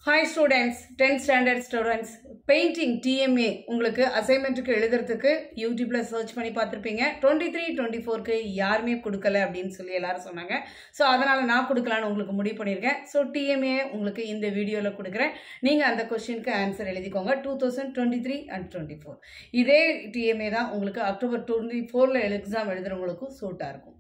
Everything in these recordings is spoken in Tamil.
Hi students, 10th standard students, painting TMA உங்களுக்கு அசைன்மென்ட்க்கு எழுதுறதுக்கு யூடியூப்ல சர்ச் பண்ணி பார்த்திருப்பீங்க. 23 24க்கு யாருமே கொடுக்கல அப்படினு சொல்லி எல்லாரும் சொன்னாங்க. சோ அதனால நான் கொடுக்கலாம்னு உங்களுக்கு முடிவு பண்ணிருக்கேன். சோ TMA உங்களுக்கு இந்த வீடியோல கொடுக்கிறேன். நீங்க அந்த क्वेश्चनக்கு ஆன்சர் எழுதிக்கோங்க. 2023 and 24. இதே TMA தான் உங்களுக்கு அக்டோபர் 24ல எக்ஸாம் எழுதுறவங்களுக்கு சூட்டா இருக்கும்.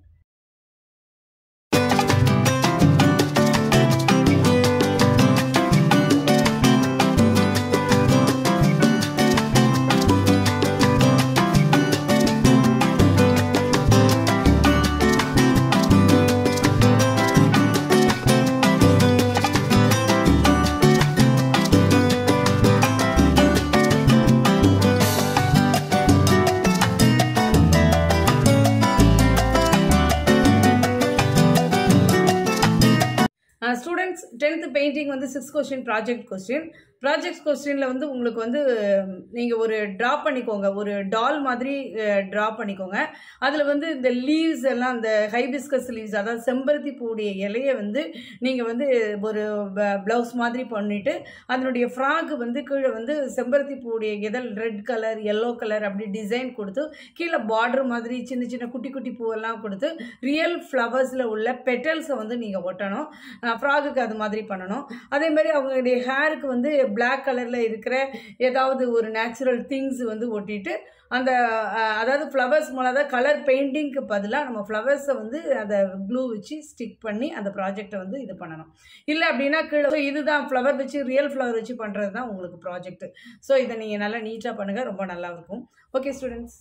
Students 10th painting வந்து 6 question project questionல வந்து உங்களுக்கு வந்து நீங்க ஒரு டிரா பண்ணிக்கோங்க, ஒரு டால் மாதிரி டிரா பண்ணிக்கோங்க. அதுல வந்து இந்த லீவ்ஸ் எல்லாம் அந்த ஹைபிஸ்கஸ் லீவ்ஸ், அதாவது செம்பருத்தி பூவுடைய இலையை வந்து நீங்க வந்து ஒரு பிளவுஸ் மாதிரி பண்ணிட்டு அதனுடைய ஃப்ராக் வந்து கீழே வந்து செம்பருத்தி பூவுடைய இதழ் ரெட் கலர் yellow கலர் அப்படி டிசைன் கொடுத்து கீழே பார்டர் மாதிரி சின்ன சின்ன குட்டி குட்டி பூவெல்லாம் கொடுத்து ரியல் ஃப்ளவர்ஸ்ல உள்ள பெட்டல்ஸை வந்து நீங்க ஒட்டணும். ஃப்ராகுக்கு அது மாதிரி பண்ணணும். அதே மாதிரி அவங்களுடைய ஹேருக்கு வந்து பிளாக் கலர்ல இருக்கிற ஏதாவது ஒரு நேச்சுரல் திங்ஸ் வந்து ஒட்டிட்டு அந்த அதாவது ஃப்ளவர்ஸ் மூலமா கலர் பெயிண்டிங்க்கு பதிலாக நம்ம ஃப்ளவர்ஸை வந்து அதை க்ளூ வச்சு ஸ்டிக் பண்ணி அந்த ப்ராஜெக்டை வந்து இது பண்ணணும். இல்லை அப்படின்னா கீழே இதுதான் ஃப்ளவர் வச்சு ரியல் ஃப்ளவர் வச்சு பண்ணுறது தான் உங்களுக்கு ப்ராஜெக்ட். ஸோ இதை நீங்கள் நல்லா நீட்டாக பண்ணுங்கள், ரொம்ப நல்லா இருக்கும். Okay students.